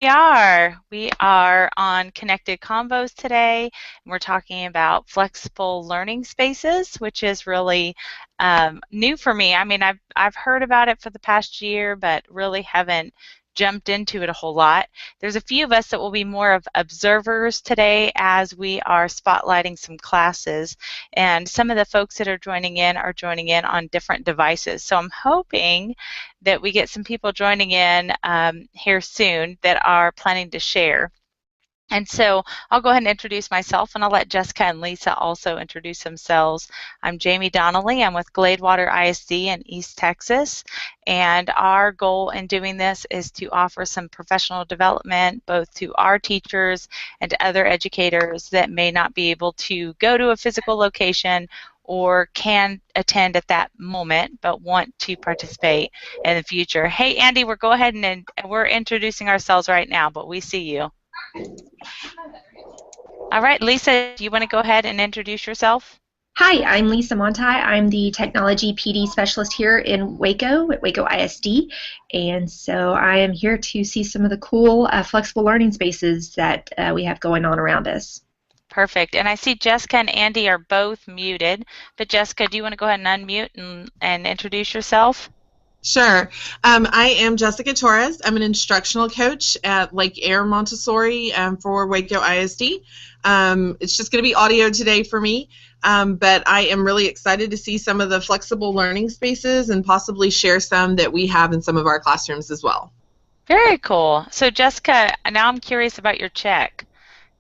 We are on Connected Convos today, and we're talking about flexible learning spaces, which is really new for me. I mean, I've heard about it for the past year, but really haven't jumped into it a whole lot. There's a few of us that will be more of observers today as we are spotlighting some classes, and some of the folks that are joining in on different devices. So I'm hoping that we get some people joining in here soon that are planning to share. And so I'll go ahead and introduce myself, and I'll let Jessica and Lisa also introduce themselves. I'm Jamie Donnelly. I'm with Gladewater ISD in East Texas, and our goal in doing this is to offer some professional development both to our teachers and to other educators that may not be able to go to a physical location or can attend at that moment but want to participate in the future. Hey, Andy, we're introducing ourselves right now, but we see you. All right, Lisa, do you want to go ahead and introduce yourself? Hi, I'm Lisa Monti. I'm the Technology PD Specialist here in Waco at Waco ISD. And so I am here to see some of the cool flexible learning spaces that we have going on around us. Perfect. And I see Jessica and Andy are both muted. But Jessica, do you want to go ahead and unmute and introduce yourself? Sure. I am Jessica Torres. I'm an instructional coach at Lake Air Montessori for Waco ISD. It's just going to be audio today for me, but I am really excited to see some of the flexible learning spaces and possibly share some that we have in some of our classrooms as well. Very cool. So Jessica, now I'm curious about your check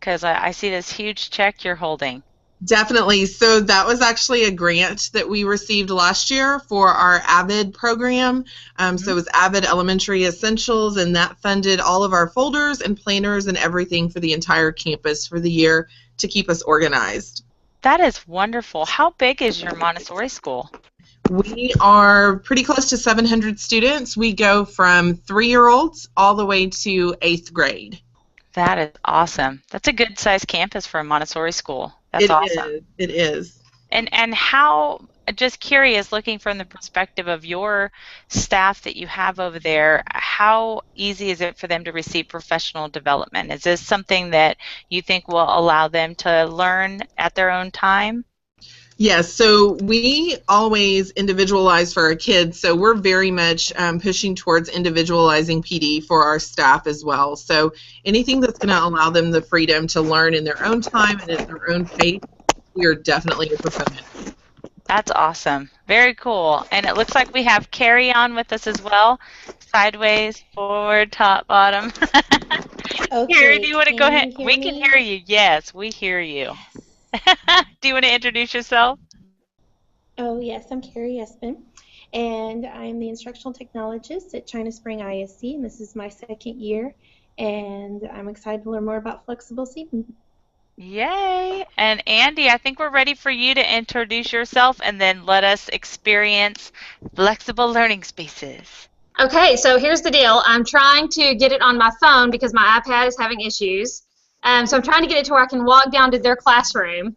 because I see this huge check you're holding. Definitely. So that was actually a grant that we received last year for our AVID program. So it was AVID Elementary Essentials, and that funded all of our folders and planners and everything for the entire campus for the year to keep us organized. That is wonderful. How big is your Montessori school? We are pretty close to 700 students. We go from 3-year-olds all the way to 8th grade. That is awesome. That's a good sized campus for a Montessori school. That's awesome. It is. And how, just curious, looking from the perspective of your staff that you have over there, how easy is it for them to receive professional development? Is this something that you think will allow them to learn at their own time? Yes, so we always individualize for our kids, so we're very much pushing towards individualizing PD for our staff as well. So anything that's going to allow them the freedom to learn in their own time and at their own pace, we are definitely a proponent. That's awesome. Very cool. And it looks like we have Carrie on with us as well. Sideways, forward, top, bottom. Okay, Carrie, do you want to go ahead? We me? can hear you. Yes, we hear you. Do you want to introduce yourself? Oh, yes, I'm Carrie Espin, and I'm the instructional technologist at China Spring ISD, and this is my second year, and I'm excited to learn more about flexible seating. Yay! And Andy, I think we're ready for you to introduce yourself and then let us experience flexible learning spaces. Okay, so here's the deal. I'm trying to get it on my phone because my iPad is having issues. So I'm trying to get it to where I can walk down to their classroom.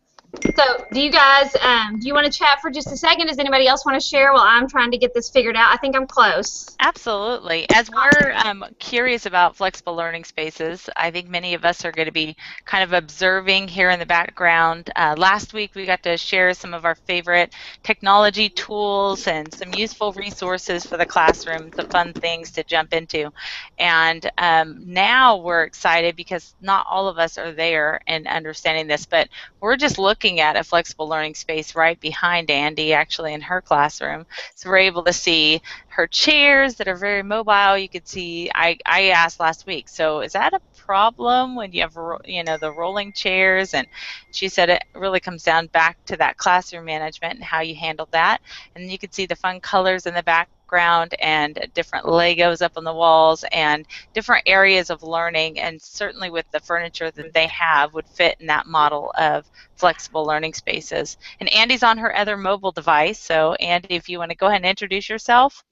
So do you guys, do you want to chat for just a second? Does anybody else want to share while I'm trying to get this figured out? I think I'm close. Absolutely. As we're curious about flexible learning spaces, I think many of us are going to be kind of observing here in the background. Last week we got to share some of our favorite technology tools and some useful resources for the classroom, the fun things to jump into. And now we're excited because not all of us are there and understanding this, but we're just looking at a flexible learning space right behind Andy, actually in her classroom. So we're able to see her chairs that are very mobile. You could see, I asked last week, so is that a problem when you have, the rolling chairs? And she said it really comes down back to that classroom management and how you handle that. And you could see the fun colors in the background and different Legos up on the walls and different areas of learning, and certainly with the furniture that they have would fit in that model of flexible learning spaces. And Andy's on her other mobile device, so Andy, if you want to go ahead and introduce yourself.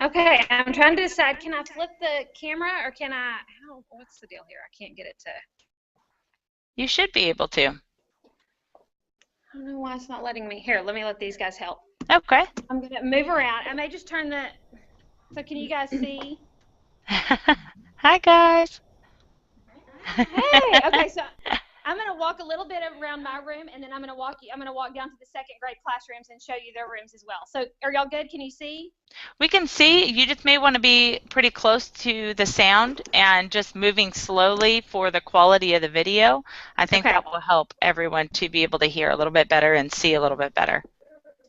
Okay, I'm trying to decide, can I flip the camera or can I, what's the deal here? I can't get it to. You should be able to. I don't know why it's not letting me. Here, let me let these guys help. Okay. I'm going to move around. I may just turn the, so can you guys see? Hi, guys. Hey, okay, so I'm going to walk a little bit around my room, and then I'm going to walk down to the second grade classrooms and show you their rooms as well. So are y'all good? Can you see? We can see. You just may want to be pretty close to the sound and just moving slowly for the quality of the video. I think Okay. that will help everyone to be able to hear a little bit better and see a little bit better.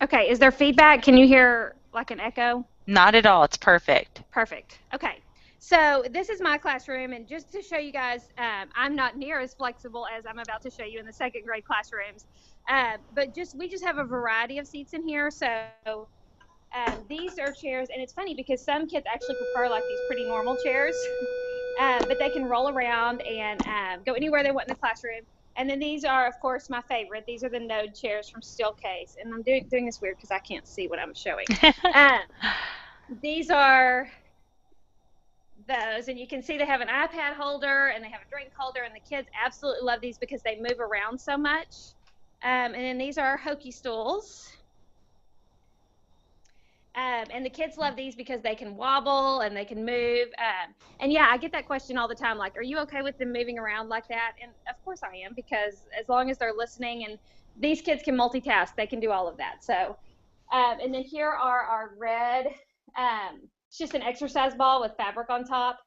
Okay, is there feedback? Can you hear like an echo? Not at all. It's perfect. Perfect. Okay. So this is my classroom, and just to show you guys, I'm not near as flexible as I'm about to show you in the second grade classrooms, but we just have a variety of seats in here. So these are chairs, and it's funny because some kids actually prefer like these pretty normal chairs, but they can roll around and go anywhere they want in the classroom. And then these are, of course, my favorite. These are the Node chairs from Steelcase, and I'm doing this weird because I can't see what I'm showing. These are those, and you can see they have an iPad holder and they have a drink holder, and the kids absolutely love these because they move around so much. And then these are Hokey Stools. And the kids love these because they can wobble and they can move. And yeah, I get that question all the time, like, are you okay with them moving around like that? And of course I am, because as long as they're listening, and these kids can multitask, they can do all of that. So, and then here are our red, it's just an exercise ball with fabric on top.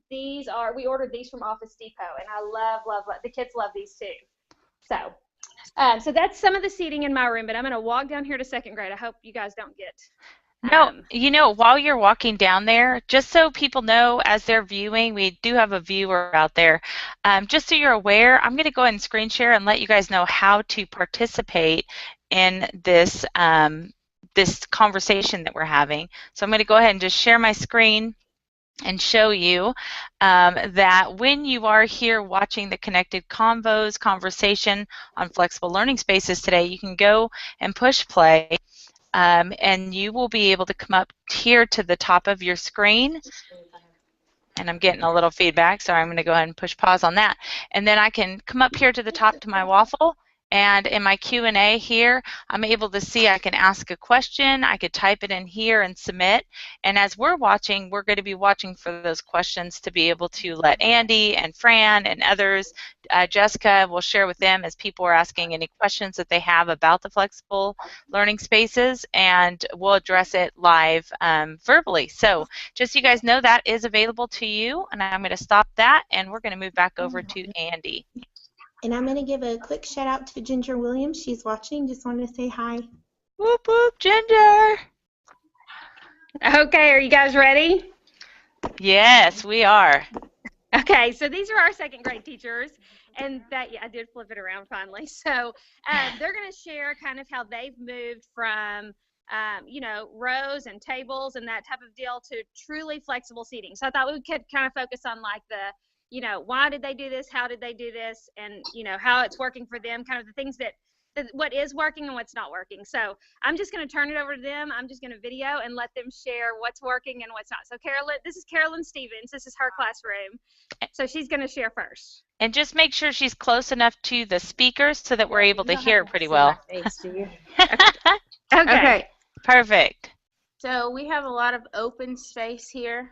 We ordered these from Office Depot, and I love, the kids love these too. So. So that's some of the seating in my room, but I'm going to walk down here to second grade. I hope you guys don't get. No, while you're walking down there, just so people know as they're viewing, we do have a viewer out there. Just so you're aware, I'm going to go ahead and screen share and let you guys know how to participate in this this conversation that we're having. So I'm going to go ahead and just share my screen and show you that when you are here watching the Connected Convos conversation on flexible learning spaces today, you can go and push play, and you will be able to come up here to the top of your screen. And I'm getting a little feedback, so I'm going to go ahead and push pause on that. And then I can come up here to the top to my waffle. And in my Q&A here, I'm able to see I can ask a question. I could type it in here and submit. And as we're watching, we're going to be watching for those questions to be able to let Andy and Fran and others, Jessica will share with them as people are asking any questions that they have about the flexible learning spaces, and we'll address it live verbally. So just so you guys know, that is available to you. And I'm going to stop that, and we're going to move back over to Andy. And I'm going to give a quick shout out to Ginger Williams. She's watching. Just wanted to say hi. Whoop, whoop, Ginger. Okay, are you guys ready? Yes, we are. Okay, so these are our second grade teachers. And yeah, I did flip it around finally. So they're going to share kind of how they've moved from, rows and tables and that type of deal to truly flexible seating. So I thought we could kind of focus on like why did they do this? How did they do this? And, how it's working for them, kind of the things what is working and what's not working. So I'm just going to turn it over to them. I'm just going to video and let them share what's working and what's not. So this is Carolyn Stevens. This is her classroom. So she's going to share first. And just make sure she's close enough to the speakers so that we're able to hear it pretty well. Face, do you? Okay. Perfect. So we have a lot of open space here.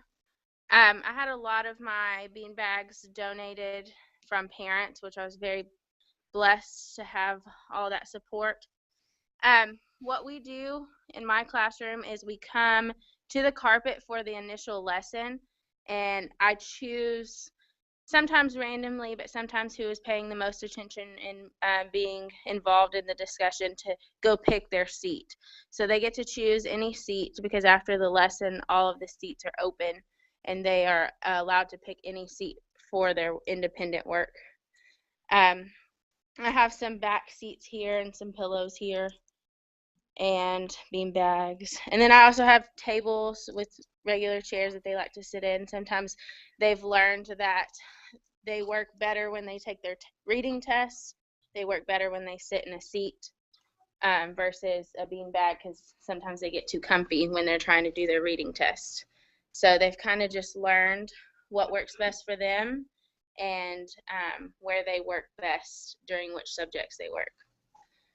I had a lot of my bean bags donated from parents, which I was very blessed to have all that support. What we do in my classroom is we come to the carpet for the initial lesson, and I choose, sometimes randomly, but sometimes who is paying the most attention and being involved in the discussion, to go pick their seat. So they get to choose any seat, because after the lesson, all of the seats are open, and they are allowed to pick any seat for their independent work. I have some back seats here and some pillows here and bean bags. And then I also have tables with regular chairs that they like to sit in. Sometimes they've learned that they work better when they take their reading tests. They work better when they sit in a seat versus a bean bag, because sometimes they get too comfy when they're trying to do their reading test. So they've kind of just learned what works best for them and where they work best during which subjects they work.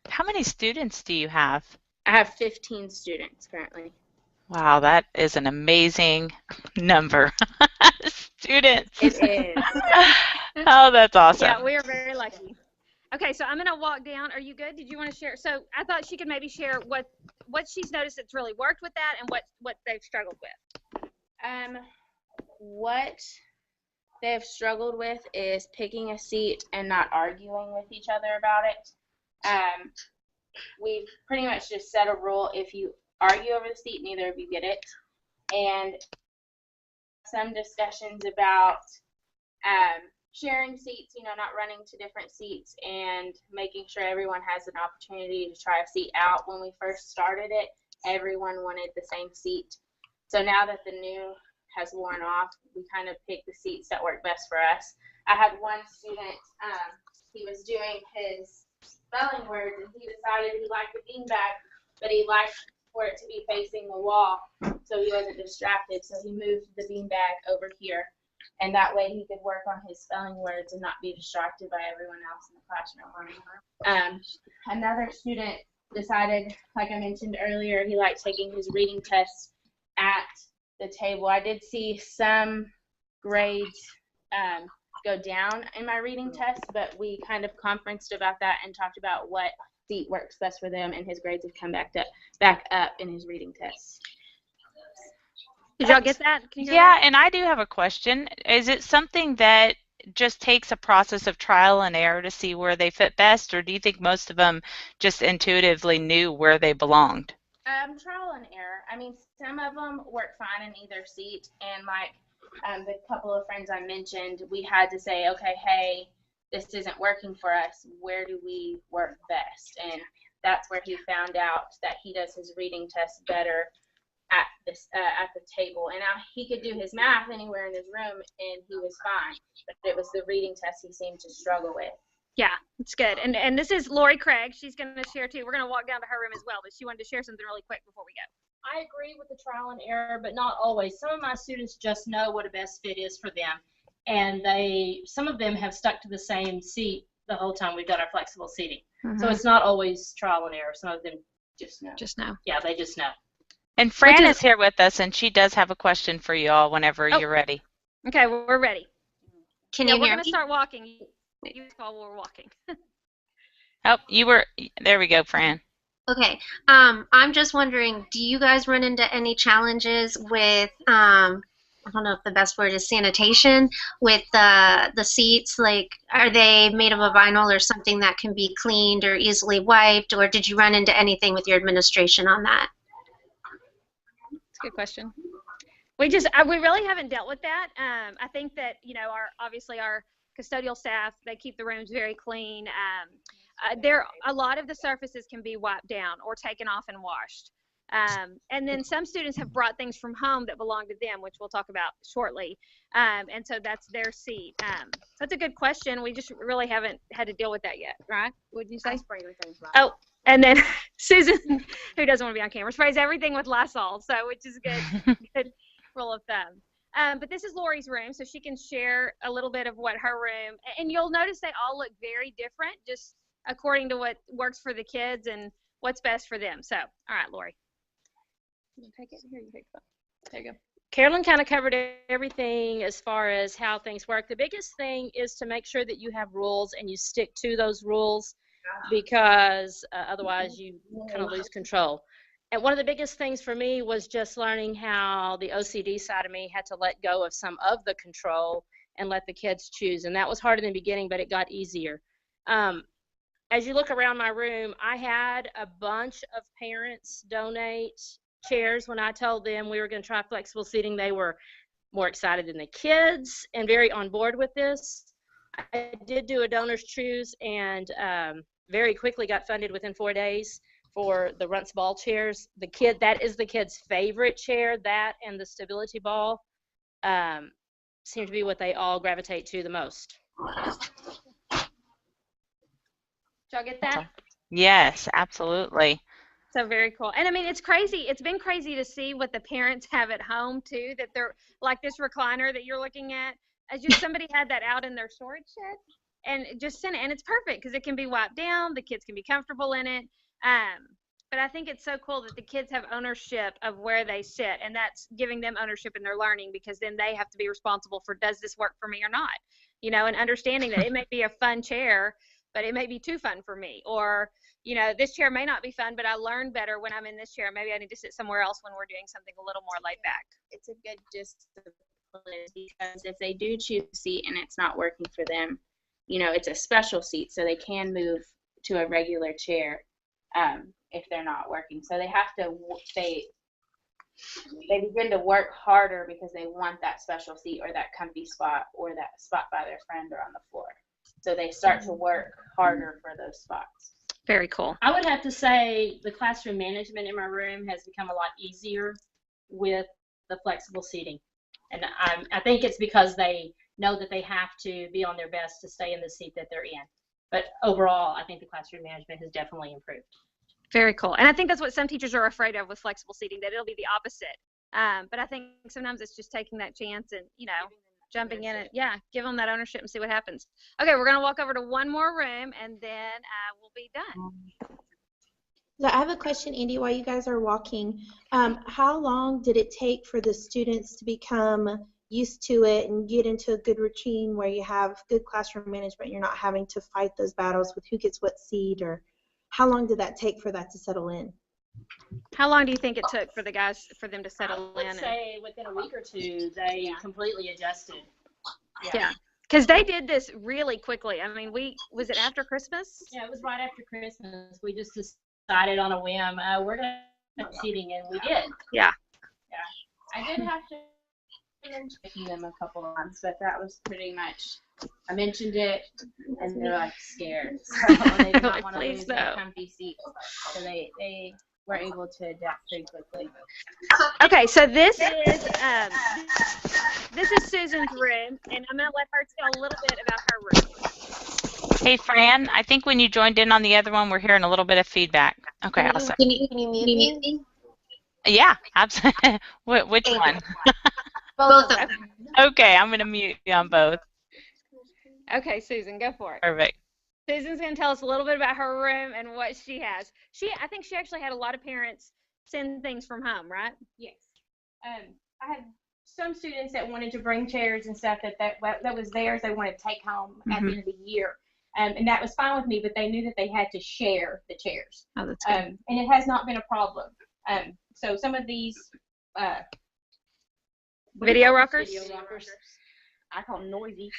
How many students do you have? I have 15 students currently. Wow, that is an amazing number. Students. It is. Oh, that's awesome. Yeah, we are very lucky. Okay, so I'm going to walk down. Are you good? Did you want to share? So I thought she could maybe share what she's noticed that's really worked with that and what they've struggled with. What they've struggled with is picking a seat and not arguing with each other about it. We've pretty much just set a rule: if you argue over the seat, neither of you get it. And some discussions about sharing seats, not running to different seats and making sure everyone has an opportunity to try a seat out. When we first started it, everyone wanted the same seat. So now that the new has worn off, we kind of pick the seats that work best for us. I had one student, he was doing his spelling words, and he decided he liked the beanbag, but he liked for it to be facing the wall so he wasn't distracted. So he moved the beanbag over here, and that way he could work on his spelling words and not be distracted by everyone else in the classroom. Another student decided, like I mentioned earlier, he liked taking his reading tests at the table. I did see some grades go down in my reading test, but we kind of conferenced about that and talked about what seat works best for them, and his grades have come back up in his reading tests. Did y'all get that? Can you hear Yeah, that? and I do have a question. Is it something that just takes a process of trial and error to see where they fit best, or do you think most of them just intuitively knew where they belonged? Trial and error. I mean, some of them work fine in either seat, and like the couple of friends I mentioned, we had to say, okay, hey, this isn't working for us. Where do we work best? And that's where he found out that he does his reading test better at the table. And now he could do his math anywhere in his room, and he was fine. But it was the reading test he seemed to struggle with. Yeah, it's good. And this is Lori Craig. She's going to share too. We're going to walk down to her room as well, but she wanted to share something really quick before we go. I agree with the trial and error, but not always. Some of my students just know what a best fit is for them, and some of them have stuck to the same seat the whole time we've done our flexible seating. So it's not always trial and error. Some of them just know. Just know. Yeah, they just know. And Fran is here with us, and she does have a question for you all whenever you're ready. Okay, we're ready. Can you hear me? We're going to start walking. You call while we're walking. There we go, Fran. Okay. I'm just wondering, do you guys run into any challenges with, I don't know if the best word is sanitation, with the seats? Like, are they made of a vinyl or something that can be cleaned or easily wiped, or did you run into anything with your administration on that? That's a good question. We really haven't dealt with that. I think that, obviously our custodial staff, they keep the rooms very clean. A lot of the surfaces can be wiped down or taken off and washed. And then some students have brought things from home that belong to them, which we'll talk about shortly. And so that's their seat. So that's a good question. We just really haven't had to deal with that yet, right? Would you say? I spray everything with Oh, and then Susan, who doesn't want to be on camera, sprays everything with Lysol, which is good, good rule of thumb. But this is Lori's room, so she can share a little bit of what her room, and you'll notice they all look very different, just according to what works for the kids and what's best for them. So, all right, Lori. You take it? Here, you take it. There you go. Carolyn kind of covered everything as far as how things work. The biggest thing is to make sure that you have rules and you stick to those rules, because otherwise you kind of lose control. And one of the biggest things for me was just learning how the OCD side of me had to let go of some of the control and let the kids choose. And that was hard in the beginning, but it got easier. As you look around my room, I had a bunch of parents donate chairs. When I told them we were going to try flexible seating, they were more excited than the kids and very on board with this. I did do a donor's choose, and very quickly got funded within 4 days for the Runts ball chairs. That is the kid's favorite chair. That and the stability ball seem to be what they all gravitate to the most. Did y'all get that? Yes, absolutely. So very cool. And I mean, it's crazy. It's been crazy to see what the parents have at home too, that they're like this recliner that you're looking at. As just somebody had that out in their storage shed and just sent it, and it's perfect because it can be wiped down. The kids can be comfortable in it. But I think it's so cool that the kids have ownership of where they sit, and that's giving them ownership in their learning, because then they have to be responsible for, does this work for me or not? and understanding that it may be a fun chair, but it may be too fun for me. Or, this chair may not be fun, but I learn better when I'm in this chair. Maybe I need to sit somewhere else when we're doing something a little more laid back. It's a good discipline because if they do choose a seat and it's not working for them, it's a special seat, so they can move to a regular chair if they're not working. So they have to, they begin to work harder because they want that special seat or that comfy spot or that spot by their friend or on the floor. So they start to work harder for those spots. Very cool. I would have to say the classroom management in my room has become a lot easier with the flexible seating. And I think it's because they know that they have to be on their best to stay in the seat that they're in. But overall, I think the classroom management has definitely improved. Very cool. And I think that's what some teachers are afraid of with flexible seating, that it'll be the opposite. But I think sometimes it's just taking that chance and, jumping in and, give them that ownership and see what happens. Okay, we're going to walk over to one more room, and then we'll be done. So I have a question, Andy, while you guys are walking. How long did it take for the students to become used to it and get into a good routine where you have good classroom management, you're not having to fight those battles with who gets what seat, or how long did that take for that to settle in? How long do you think it took for them to settle in? I would say within a week or two, they completely adjusted. Yeah. Because they did this really quickly. I mean, was it after Christmas? Yeah, it was right after Christmas. We just decided on a whim, we're going to have seating, and we did. Yeah. I did have to mention them a couple of times, but that was pretty much, I mentioned it, and they're like scared. So they did not want to lose their comfy seats. So they were able to adapt pretty quickly. Okay, so this is Susan's room, and I'm going to let her tell a little bit about her room. Hey, Fran, I think when you joined in on the other one, we're hearing a little bit of feedback. Okay, awesome. Can you mute me? Yeah, absolutely. Which one? Both of them. Okay, I'm going to mute you on both. Okay, Susan, go for it. Perfect. Susan's going to tell us a little bit about her room and what she has. I think she actually had a lot of parents send things from home, right? Yes. I had some students that wanted to bring chairs and stuff that was theirs they wanted to take home at the end of the year. And that was fine with me, but they knew that they had to share the chairs. Oh, that's good. And it has not been a problem. So some of these video rockers? I call them noisy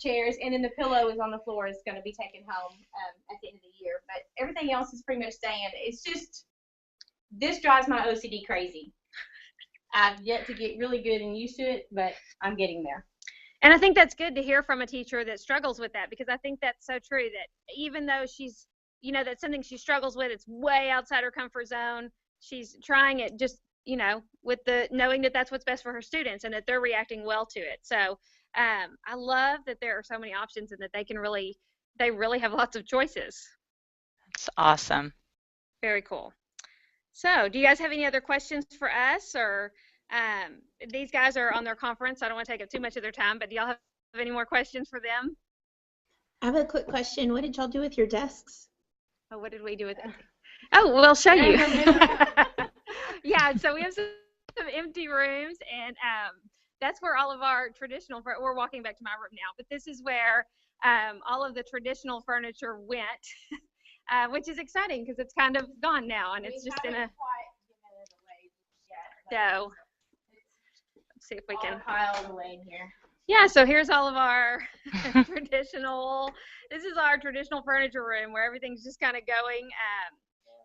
chairs, and then the pillow is on the floor. It's going to be taken home at the end of the year. But everything else is pretty much staying. It's just, this drives my OCD crazy. I've yet to get really good and used to it, but I'm getting there. And I think that's good to hear from a teacher that struggles with that, because I think that's so true, that even though she's, that's something she struggles with, it's way outside her comfort zone, she's trying it just, with the knowing that that's what's best for her students and that they're reacting well to it. So I love that there are so many options and that they really have lots of choices. That's awesome. Very cool. So do you guys have any other questions for us, or these guys are on their conference, so I don't want to take up too much of their time, but do y'all have any more questions for them? I have a quick question. What did y'all do with your desks? Oh, what did we do with it? Oh, we'll show you. Yeah, so we have some empty rooms, and that's where all of our traditional, we're walking back to my room now, but this is where all of the traditional furniture went, which is exciting because it's kind of gone now, and it's just in a, so let's see if we can pile away in here. Yeah, so here's all of our this is our traditional furniture room where everything's just kind of going.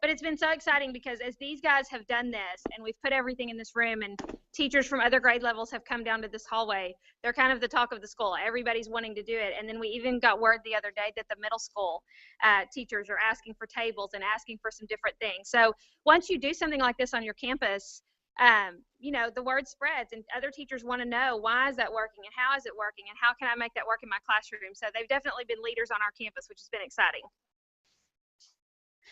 But it's been so exciting because as these guys have done this and we've put everything in this room and teachers from other grade levels have come down to this hallway, they're kind of the talk of the school. Everybody's wanting to do it. And then we even got word the other day that the middle school teachers are asking for tables and asking for some different things. So once you do something like this on your campus, the word spreads and other teachers want to know, why is that working and how is it working and how can I make that work in my classroom? So they've definitely been leaders on our campus, which has been exciting.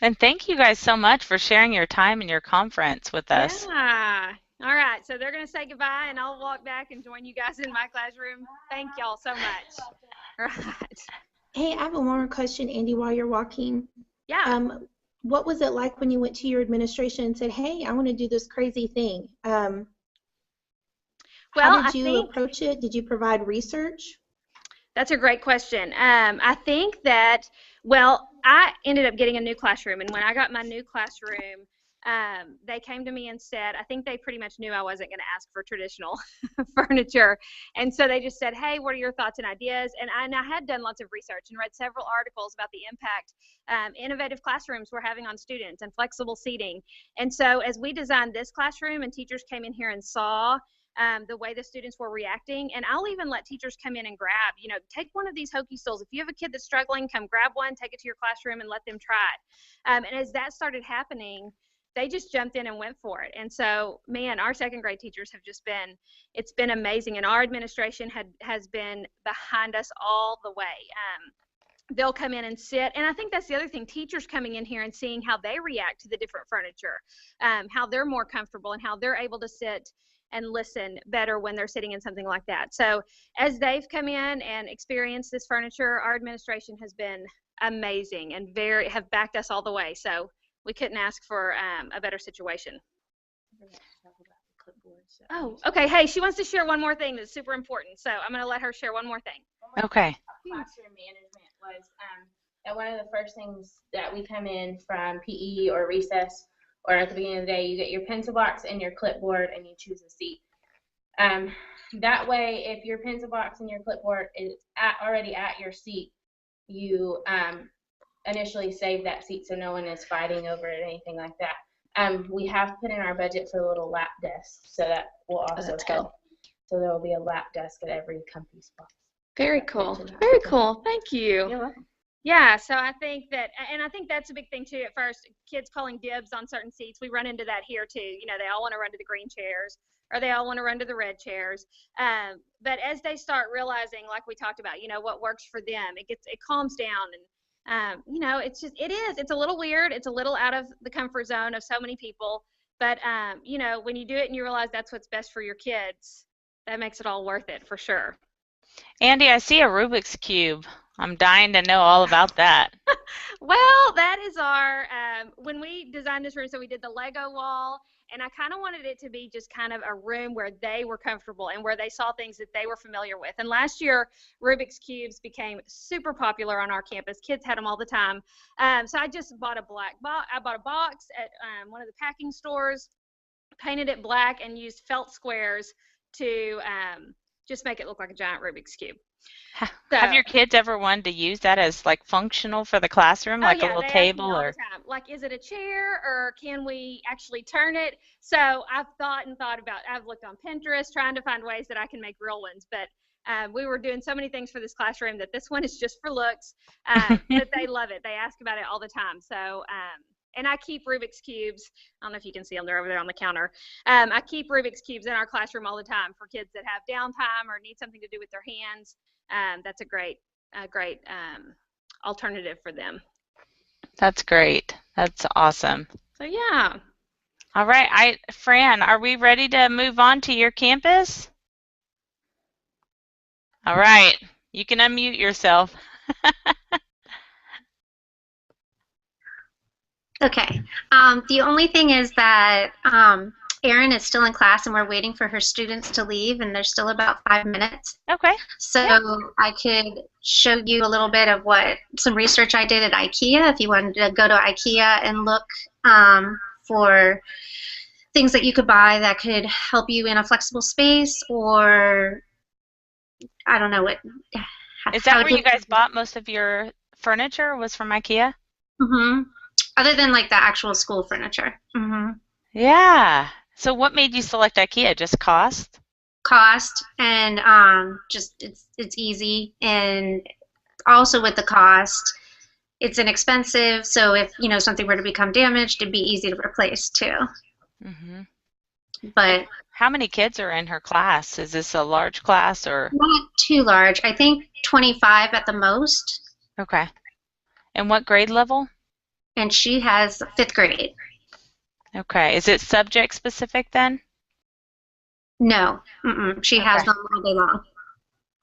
And thank you guys so much for sharing your time and your conference with us. Yeah. All right. So they're going to say goodbye, and I'll walk back and join you guys in my classroom. Thank y'all so much. All right. Hey, I have one more question, Andy, while you're walking. Yeah. What was it like when you went to your administration and said, hey, I want to do this crazy thing? How did you approach it? Did you provide research? That's a great question. I think that, well, I ended up getting a new classroom, and when I got my new classroom, they came to me and said, I think they pretty much knew I wasn't going to ask for traditional furniture. And so they just said, hey, what are your thoughts and ideas? And I had done lots of research and read several articles about the impact innovative classrooms were having on students and flexible seating. And so as we designed this classroom and teachers came in here and saw the way the students were reacting. And I'll even let teachers come in and grab, take one of these Hokey Souls. If you have a kid that's struggling, come grab one, take it to your classroom and let them try it. And as that started happening, they just jumped in and went for it. And so, man, our second grade teachers have just been, it's been amazing. And our administration has been behind us all the way. They'll come in and sit. And I think that's the other thing, teachers coming in here and seeing how they react to the different furniture, how they're more comfortable and how they're able to sit and listen better when they're sitting in something like that. So as they've come in and experienced this furniture, our administration has been amazing and have backed us all the way. So we couldn't ask for a better situation. Oh, okay. Hey, she wants to share one more thing that's super important. So I'm going to let her share one more thing. Okay. Classroom management was that one of the first things that we come in from PE or recess or at the beginning of the day, you get your pencil box and your clipboard and you choose a seat. That way, if your pencil box and your clipboard is already at your seat, you initially save that seat so no one is fighting over it or anything like that. We have put in our budget for a little lap desk, so that will also help. So there will be a lap desk at every company spot. Very cool. Very cool. Thank you. You're welcome. Yeah, so I think that, and I think that's a big thing too. At first, kids calling dibs on certain seats. We run into that here too. They all want to run to the green chairs or they all want to run to the red chairs. But as they start realizing, like we talked about, what works for them, it calms down. And, it's a little weird. It's a little out of the comfort zone of so many people. But, when you do it and you realize that's what's best for your kids, that makes it all worth it for sure. Andi, I see a Rubik's Cube. I'm dying to know all about that. Well, that is our, when we designed this room, so we did the Lego wall, and I kind of wanted it to be just kind of a room where they were comfortable and where they saw things that they were familiar with. And last year, Rubik's Cubes became super popular on our campus. Kids had them all the time. So I just bought a box at one of the packing stores, painted it black, and used felt squares to just make it look like a giant Rubik's Cube. So, have your kids ever wanted to use that as like functional for the classroom, like a little table or? Like, is it a chair or can we actually turn it? So I've thought about. I've looked on Pinterest trying to find ways that I can make real ones, but we were doing so many things for this classroom that this one is just for looks. But they love it. They ask about it all the time. So. And I keep Rubik's Cubes. I don't know if you can see them. They're over there on the counter. I keep Rubik's Cubes in our classroom all the time for kids that have downtime or need something to do with their hands. That's a great alternative for them. That's great. That's awesome. So, yeah. All right. Fran, are we ready to move on to your campus? All right. You can unmute yourself. Okay. The only thing is that Erin is still in class and we're waiting for her students to leave, and there's still about 5 minutes. Okay. So yeah. I could show you a little bit of some research I did at Ikea if you wanted to go to Ikea and look for things that you could buy that could help you in a flexible space, or I don't know what. Is that where you guys bought most of your furniture, was from Ikea? Mm-hmm. Other than like the actual school furniture. Mm-hmm. Yeah. So what made you select Ikea? Just cost? Cost, and just it's easy, and also with the cost, it's inexpensive. So if something were to become damaged, it'd be easy to replace too. Mm-hmm. But how many kids are in her class? Is this a large class or? Not too large. I think 25 at the most. Okay. And what grade level? And she has 5th grade. Okay. Is it subject specific then? No. She has them all day long.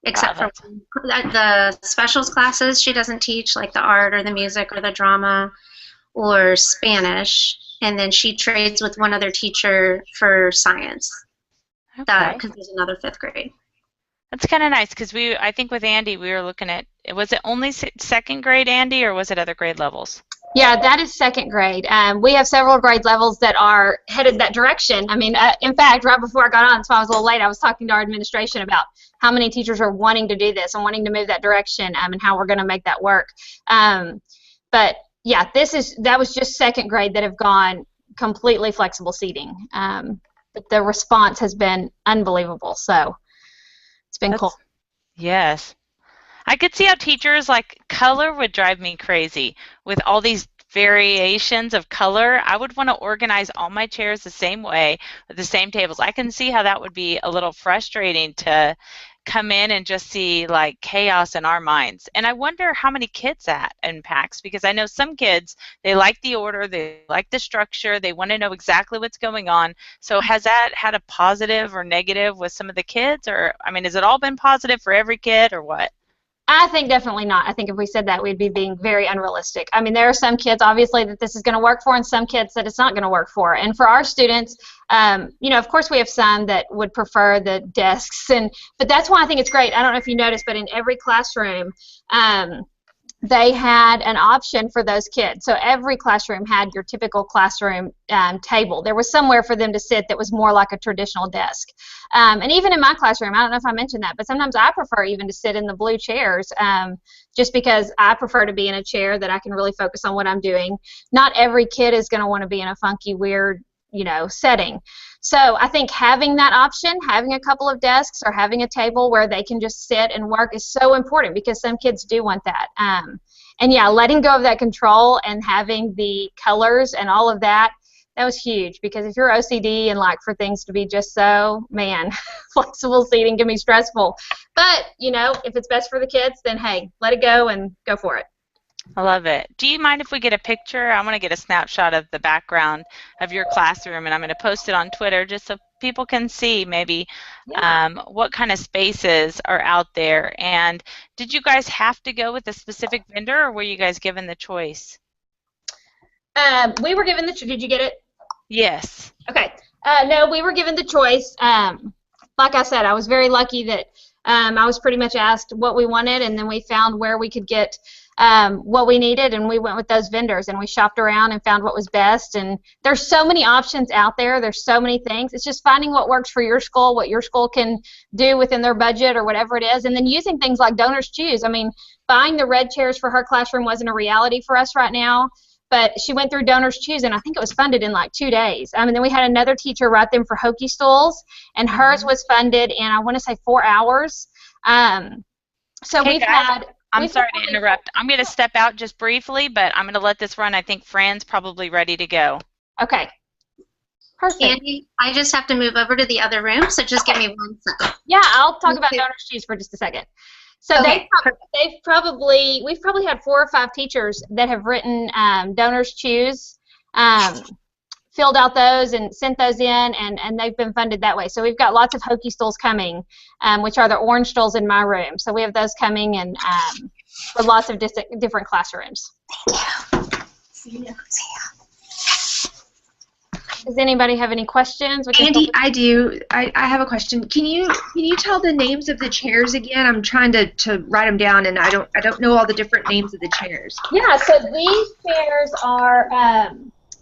Except for the specials classes she doesn't teach, like the art or the music or the drama or Spanish. And then she trades with one other teacher for science. Okay. Because there's another 5th grade. That's kind of nice because I think with Andy, we were looking at, was it only second grade, Andy, or was it other grade levels? Yeah, that is second grade. We have several grade levels that are headed that direction. I mean, in fact, right before I got on, so I was a little late, I was talking to our administration about how many teachers are wanting to do this and wanting to move that direction, and how we're going to make that work. But yeah, that was just second grade that have gone completely flexible seating. But the response has been unbelievable, so it's been cool. Yes. I could see how teachers, like, color would drive me crazy. With all these variations of color, I would want to organize all my chairs the same way with the same tables. I can see how that would be a little frustrating to come in and just see, like, chaos in our minds. And I wonder how many kids that impacts, because I know some kids, they like the order, they like the structure, they want to know exactly what's going on. So has that had a positive or negative with some of the kids? Or, I mean, has it all been positive for every kid or what? I think definitely not. I think if we said that, we'd be being very unrealistic. I mean, there are some kids, obviously, that this is going to work for, and some kids that it's not going to work for. And for our students, of course, we have some that would prefer the desks, but that's why I think it's great. I don't know if you noticed, but in every classroom, they had an option for those kids. So every classroom had your typical classroom table. There was somewhere for them to sit that was more like a traditional desk. And even in my classroom, I don't know if I mentioned that, but sometimes I prefer even to sit in the blue chairs just because I prefer to be in a chair that I can really focus on what I'm doing. Not every kid is going to want to be in a funky, weird, setting. So I think having that option, having a couple of desks or having a table where they can just sit and work is so important because some kids do want that. And yeah, letting go of that control and having the colors and all of that, that was huge because if you're OCD and like for things to be just so, man, flexible seating can be stressful. But, if it's best for the kids, then hey, let it go and go for it. I love it. Do you mind if we get a picture? I want to get a snapshot of the background of your classroom, and I'm going to post it on Twitter just so people can see maybe what kind of spaces are out there. And did you guys have to go with a specific vendor, or were you guys given the choice? We were given the choice. Did you get it? Yes. Okay. No, we were given the choice. Like I said, I was very lucky that I was pretty much asked what we wanted, and then we found where we could get what we needed, and we went with those vendors, and we shopped around and found what was best. And there's so many options out there. There's so many things. It's just finding what works for your school, what your school can do within their budget or whatever it is, and then using things like donors choose. I mean, buying the red chairs for her classroom wasn't a reality for us right now, but she went through donors choose, and I think it was funded in like 2 days. And then we had another teacher write them for Hokey Souls, and hers was funded in, I want to say, 4 hours. So hey we've guys, had... I'm sorry to interrupt. I'm going to step out just briefly, but I'm going to let this run. I think Fran's probably ready to go. Okay. Perfect. Andy, I just have to move over to the other room, so just give me 1 second. Yeah, I'll talk about donors choose for just a second. So Okay. we've probably had 4 or 5 teachers that have written donors choose, filled out those and sent those in, and they've been funded that way. So we've got lots of Hokey Souls coming, which are the orange stools in my room. So we have those coming, and for lots of different classrooms. Does anybody have any questions? Andy, I do. I have a question. Can you tell the names of the chairs again? I'm trying to write them down, and I don't know all the different names of the chairs. Yeah. So these chairs are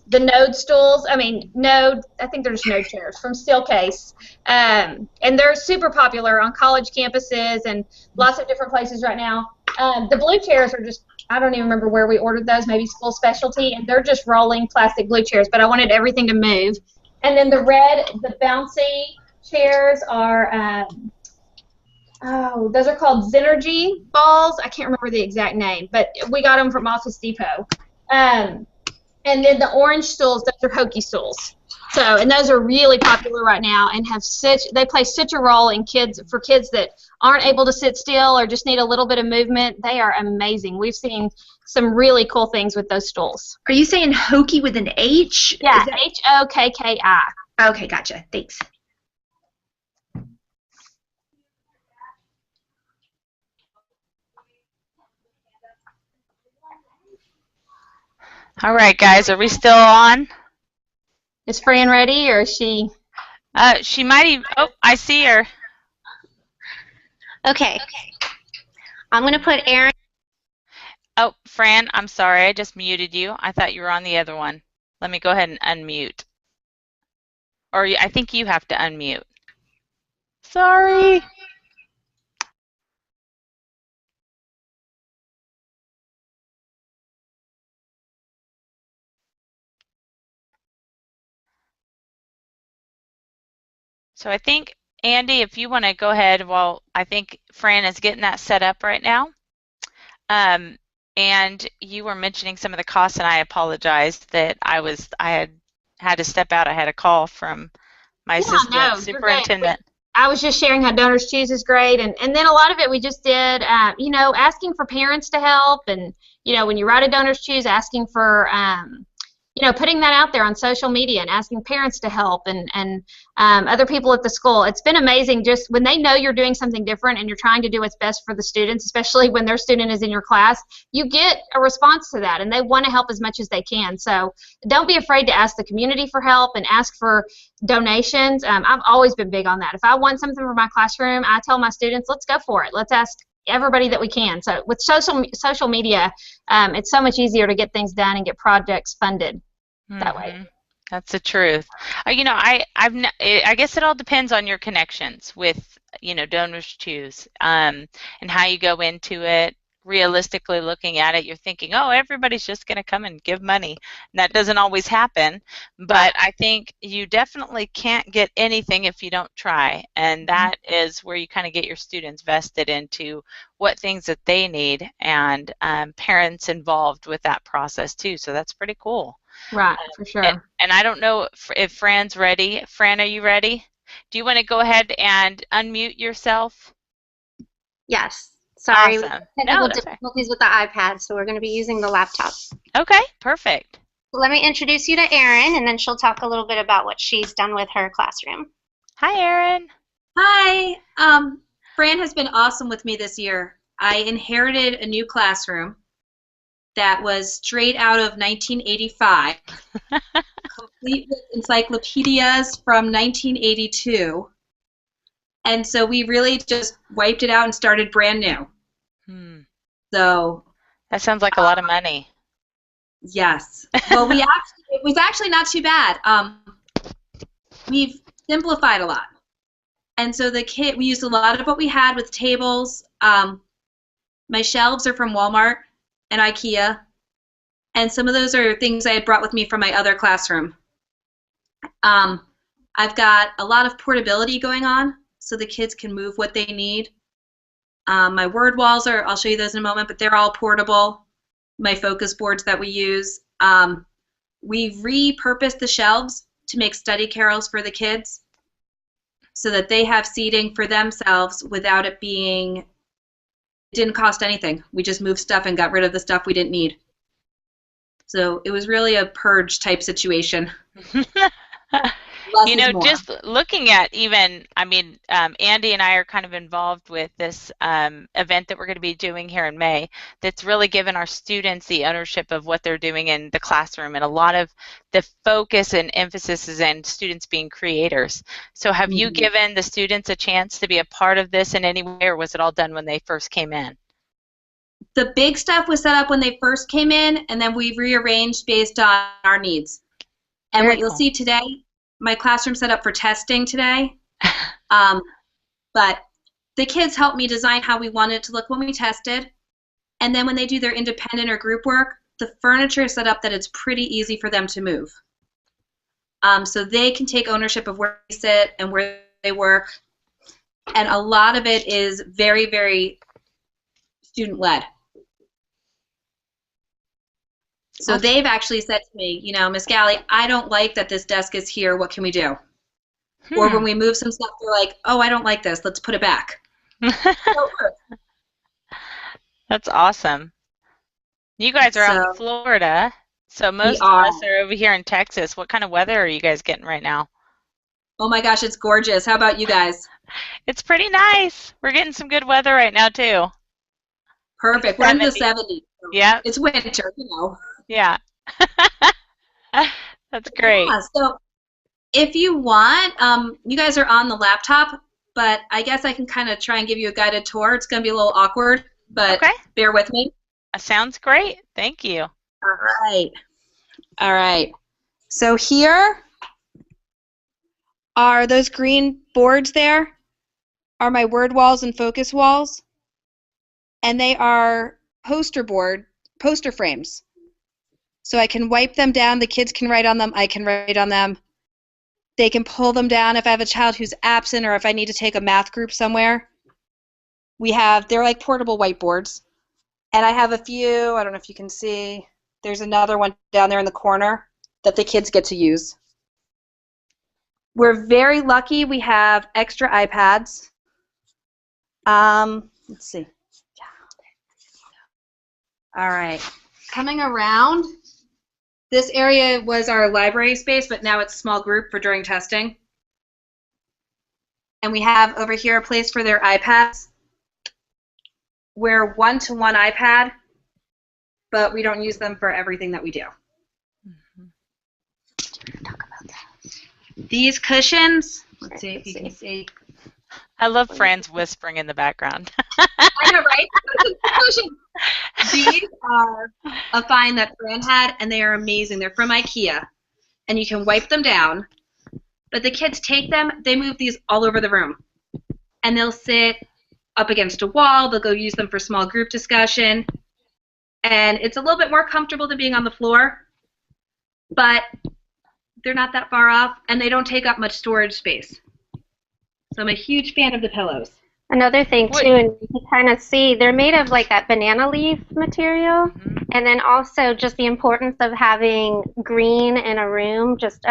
the Node stools. I think they're just Node chairs from Steelcase. And they're super popular on college campuses and lots of different places right now. The blue chairs are just, I don't even remember where we ordered those, maybe school specialty, and they're just rolling plastic blue chairs, but I wanted everything to move. And then the bouncy chairs are, those are called Zenergy balls. I can't remember the exact name, but we got them from Office Depot. And then the orange stools, those are Hokey Souls. So, and those are really popular right now and they play such a role in for kids that aren't able to sit still or just need a little bit of movement. They are amazing. We've seen some really cool things with those stools. Are you saying Hokey with an H? Yeah, Hokki. Okay, gotcha. Thanks. All right, guys, are we still on? Is Fran ready, or is she? She might even, oh, I see her. Okay. I'm going to put Aaron. Oh, Fran, I'm sorry. I just muted you. I thought you were on the other one. Let me go ahead and unmute. Or I think you have to unmute. Sorry. So I think, Andy, if you want to go ahead, well, I think Fran is getting that set up right now. And you were mentioning some of the costs, and I apologized that I had to step out. I had a call from my assistant No, you're great. superintendent. I was just sharing how Donors Choose is great, and then a lot of it we just did, asking for parents to help, and when you write a Donors Choose, asking for putting that out there on social media and asking parents to help and other people at the school. It's been amazing just when they know you're doing something different and you're trying to do what's best for the students, especially when their student is in your class, you get a response to that and they want to help as much as they can. So don't be afraid to ask the community for help and ask for donations. I've always been big on that. If I want something for my classroom, I tell my students, let's go for it. Let's ask everybody that we can. So with social media, it's so much easier to get things done and get projects funded that way. That's the truth. I guess it all depends on your connections with Donors Choose, and how you go into it. Realistically looking at it, you're thinking, oh, everybody's just going to come and give money. And that doesn't always happen. But I think you definitely can't get anything if you don't try. And that is where you kind of get your students vested into what things that they need, and parents involved with that process too. So that's pretty cool. Right, for sure. And I don't know if Fran's ready. Fran, are you ready? Do you want to go ahead and unmute yourself? Yes. Sorry, Awesome. technical difficulties with the iPad, so we're going to be using the laptop. Okay, perfect. Let me introduce you to Erin, and then she'll talk a little bit about what she's done with her classroom. Hi, Erin. Hi. Fran has been awesome with me this year. I inherited a new classroom that was straight out of 1985, complete with encyclopedias from 1982. And so we really just wiped it out and started brand new. So that sounds like a lot of money. Yes. Well, it was actually not too bad. We've simplified a lot. And so we used a lot of what we had with tables. My shelves are from Walmart and Ikea. And some of those are things I had brought with me from my other classroom. I've got a lot of portability going on, so the kids can move what they need. My word walls I'll show you those in a moment, but they're all portable. My focus boards that we use. We've repurposed the shelves to make study carrels for the kids so that they have seating for themselves without it didn't cost anything. We just moved stuff and got rid of the stuff we didn't need. So it was really a purge type situation. Just looking at Andy and I are kind of involved with this event that we're going to be doing here in May that's really given our students the ownership of what they're doing in the classroom, and a lot of the focus and emphasis is in students being creators. So have you given the students a chance to be a part of this in any way, or was it all done when they first came in? The big stuff was set up when they first came in, and then we've rearranged based on our needs. And what you'll see today, my classroom set up for testing today, but the kids helped me design how we wanted it to look when we tested, and then when they do their independent or group work, the furniture is set up that it's pretty easy for them to move. So they can take ownership of where they sit and where they work, and a lot of it is very, very student-led. So they've actually said to me, Miss Galley, I don't like that this desk is here. What can we do? Or when we move some stuff, they're like, oh, I don't like this. Let's put it back. That's awesome. You guys are out in Florida, so most of us are over here in Texas. What kind of weather are you guys getting right now? Oh my gosh, it's gorgeous. How about you guys? It's pretty nice. We're getting some good weather right now, too. Perfect. We're in the 70s. So yeah. It's winter, Yeah. That's great. Yeah, so if you want, you guys are on the laptop. but I guess I can kind of try and give you a guided tour. It's going to be a little awkward, but Okay. bear with me. Sounds great. Thank you. All right. All right. So here are those green boards there are my word walls and focus walls, and they are poster frames. So I can wipe them down. The kids can write on them. I can write on them. They can pull them down if I have a child who's absent or if I need to take a math group somewhere. They're like portable whiteboards. And I have a few, I don't know if you can see, there's another one down there in the corner that the kids get to use. We're very lucky we have extra iPads. Let's see. All right. Coming around, this area was our library space, but now it's small group for during testing. And we have over here a place for their iPads. We're one-to-one iPad, but we don't use them for everything that we do. Talk about that. These cushions, let's see if you can see. I love Fran's whispering in the background. I know, right? These are a find that Fran had, and they are amazing. They're from Ikea, and you can wipe them down. But the kids take them, they move these all over the room. And they'll sit up against a wall. They'll go use them for small group discussion. And it's a little bit more comfortable than being on the floor, but they're not that far off, and they don't take up much storage space. So I'm a huge fan of the pillows. Another thing too, and you can kind of see they're made of like that banana leaf material, and then also just the importance of having green in a room, just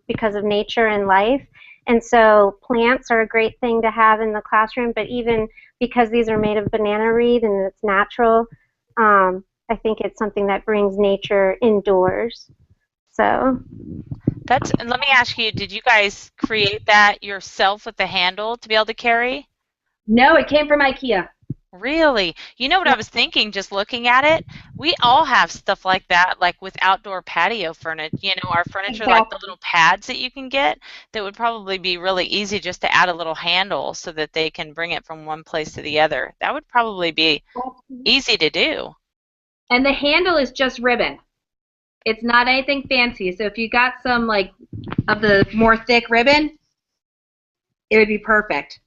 because of nature and life. And so plants are a great thing to have in the classroom, but even because these are made of banana reed and it's natural, I think it's something that brings nature indoors. So. And let me ask you, did you guys create that yourself with the handle to be able to carry? No, it came from Ikea. Really? You know what I was thinking just looking at it? We all have stuff like that, like with outdoor patio furniture. You know, our furniture, like the little pads that you can get, that would probably be really easy just to add a little handle so that they can bring it from one place to the other. That would probably be easy to do. And the handle is just ribbon. It's not anything fancy. So if you got some like of the more thick ribbon, it would be perfect.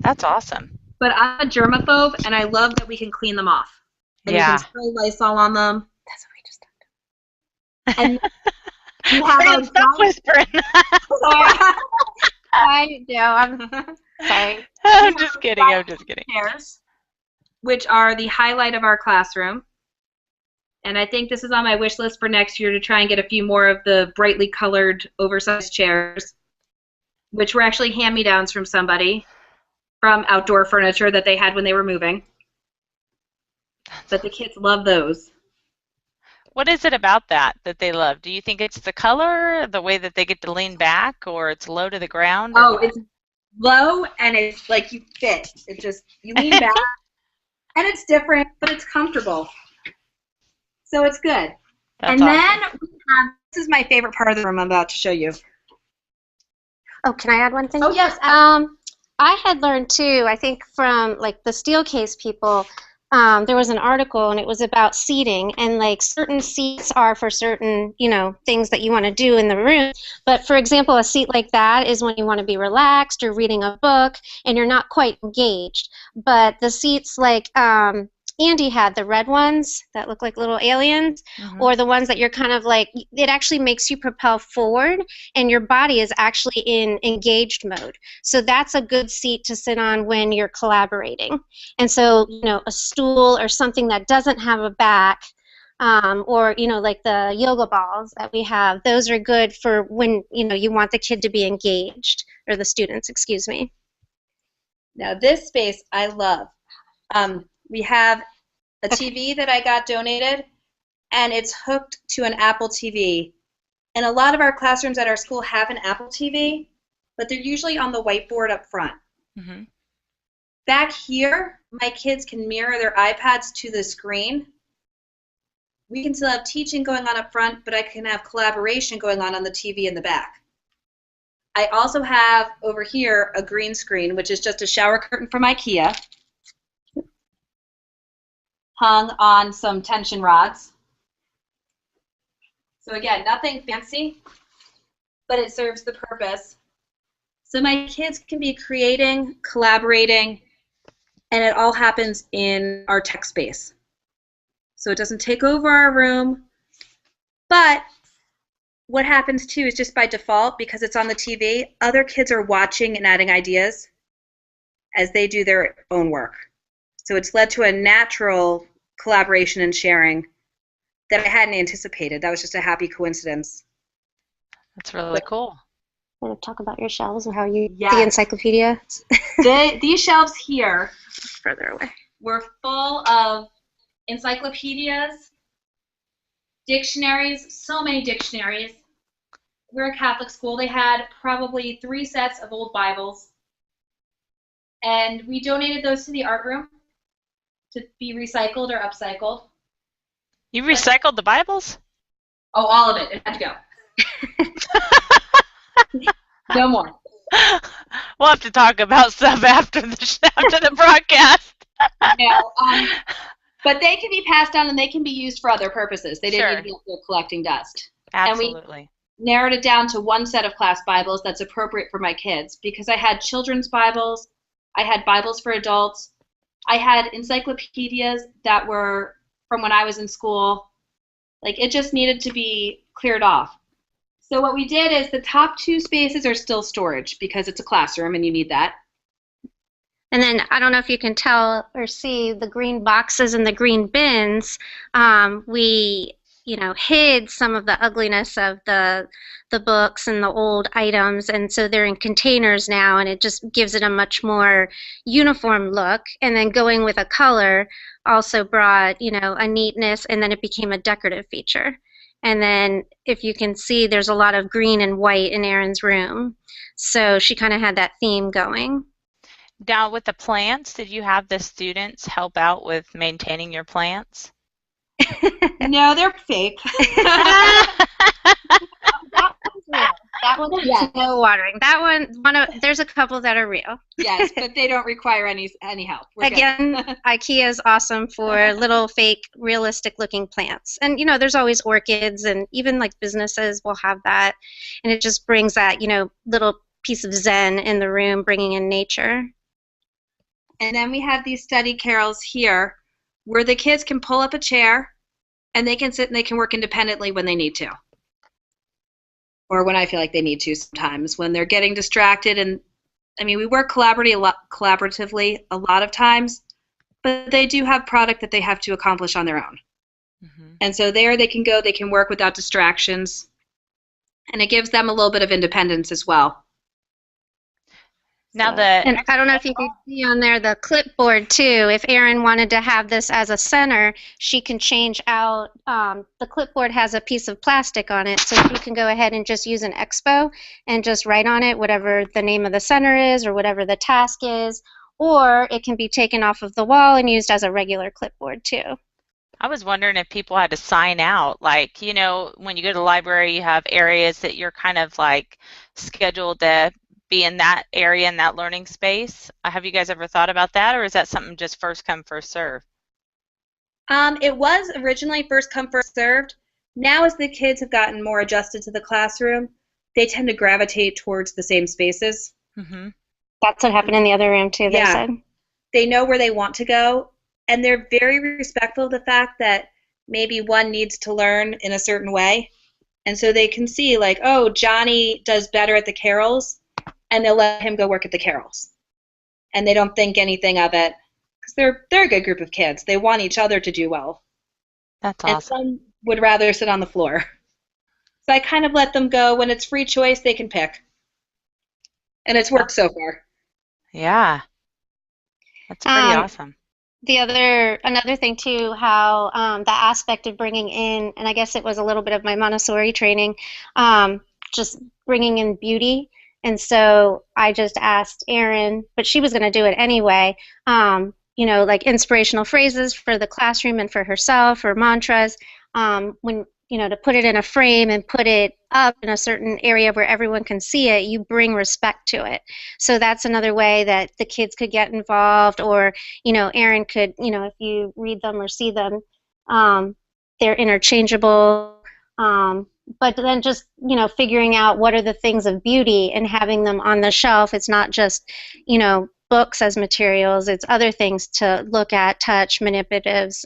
That's awesome. But I'm a germaphobe, and I love that we can clean them off. And you can spray Lysol on them. That's what we just done. And you have stop whispering. I know. I'm sorry. I'm just kidding. Chairs, which are the highlight of our classroom. And I think this is on my wish list for next year to try and get a few more of the brightly colored, oversized chairs, which were actually hand-me-downs from somebody from outdoor furniture that they had when they were moving. But the kids love those. What is it about that they love? Do you think it's the color, the way that they get to lean back, or it's low to the ground? Oh, it's low, and it's like you fit. It just, you lean back, and it's different, but it's comfortable. So it's good. That's and awesome. then we have, this is my favorite part of the room I'm about to show you. Oh, can I add one thing? Oh, yes. I had learned too, I think from like the Steelcase people, there was an article and it was about seating, and like certain seats are for certain, things that you want to do in the room. But for example, a seat like that is when you want to be relaxed or reading a book and you're not quite engaged. But the seats like Andy had, the red ones that look like little aliens, or the ones that you're kind of like, it actually makes you propel forward and your body is actually in engaged mode. So that's a good seat to sit on when you're collaborating. And so, a stool or something that doesn't have a back, or, like the yoga balls that we have, those are good for when, you want the kid to be engaged, or the students, excuse me. Now this space I love. We have a TV that I got donated, and it's hooked to an Apple TV. And a lot of our classrooms at our school have an Apple TV, but they're usually on the whiteboard up front. Back here, my kids can mirror their iPads to the screen. We can still have teaching going on up front, but I can have collaboration going on the TV in the back. I also have over here a green screen, which is just a shower curtain from Ikea, hung on some tension rods. So again, nothing fancy, but it serves the purpose. So my kids can be creating, collaborating, and it all happens in our tech space. So it doesn't take over our room, but what happens too is just by default, because it's on the TV, other kids are watching and adding ideas as they do their own work. So it's led to a natural collaboration and sharing that I hadn't anticipated. That was just a happy coincidence. That's really cool. Want to talk about your shelves and how you Yes. the encyclopedia? These shelves here Further away. were full of encyclopedias, dictionaries, so many dictionaries. We're a Catholic school. They had probably 3 sets of old Bibles. And we donated those to the art room to be recycled or upcycled. You recycled the Bibles? Oh, all of it. It had to go. No more. We'll have to talk about stuff after the broadcast. No, but they can be passed down and they can be used for other purposes. They didn't need to be up there collecting dust. Absolutely. And we narrowed it down to 1 set of class Bibles that's appropriate for my kids, because I had children's Bibles, I had Bibles for adults, I had encyclopedias that were from when I was in school. Like, it just needed to be cleared off. So what we did is the top 2 spaces are still storage because it's a classroom and you need that. And then I don't know if you can tell or see the green boxes and the green bins. We, hid some of the ugliness of the books and the old items, and so they're in containers now, and it just gives it a much more uniform look. And then going with a color also brought, a neatness, and then it became a decorative feature. And then if you can see, there's a lot of green and white in Erin's room, so she kind of had that theme going. Now, with the plants, did you have the students help out with maintaining your plants? No, they're fake. That one's no watering. That one, there's a couple that are real. Yes, but they don't require any help. We're Again, IKEA is awesome for little fake, realistic-looking plants. And, there's always orchids, and even, like, businesses will have that. And it just brings that, little piece of zen in the room, bringing in nature. And then we have these study carols here where the kids can pull up a chair and they can sit and they can work independently when they need to. Or when I feel like they need to sometimes, when they're getting distracted. And we work collaboratively a lot of times, but they do have product that they have to accomplish on their own. Mm-hmm. And so there they can go, they can work without distractions, and it gives them a little bit of independence as well. Now and I don't know if you can see on there the clipboard too. If Erin wanted to have this as a center, she can change out. The clipboard has a piece of plastic on it, so she can go ahead and just use an expo and just write on it whatever the name of the center is or whatever the task is, or it can be taken off of the wall and used as a regular clipboard too. I was wondering if people had to sign out. Like, when you go to the library, you have areas that you're kind of like scheduled to be in that area, in that learning space. Have you guys ever thought about that, or is that something just first come, first serve? It was originally first come, first served. Now, as the kids have gotten more adjusted to the classroom, they tend to gravitate towards the same spaces. Mm-hmm. That's what happened in the other room too, they said. They know where they want to go, and they're very respectful of the fact that maybe one needs to learn in a certain way. And so they can see, like, oh, Johnny does better at the carols, and they'll let him go work at the carols. And they don't think anything of it, because they're a good group of kids. They want each other to do well. That's awesome. And some would rather sit on the floor. So I kind of let them go. When it's free choice, they can pick. And it's worked so far. Yeah. That's pretty awesome. Another thing too, how the aspect of bringing in, and I guess it was a little bit of my Montessori training, just bringing in beauty. And so I just asked Erin, but she was going to do it anyway, like inspirational phrases for the classroom and for herself, or mantras. When to put it in a frame and put it up in a certain area where everyone can see it, you bring respect to it. So that's another way that the kids could get involved, or, Aaron could, if you read them or see them, they're interchangeable. But then just, figuring out what are the things of beauty and having them on the shelf. It's not just, books as materials. It's other things to look at, touch, manipulatives,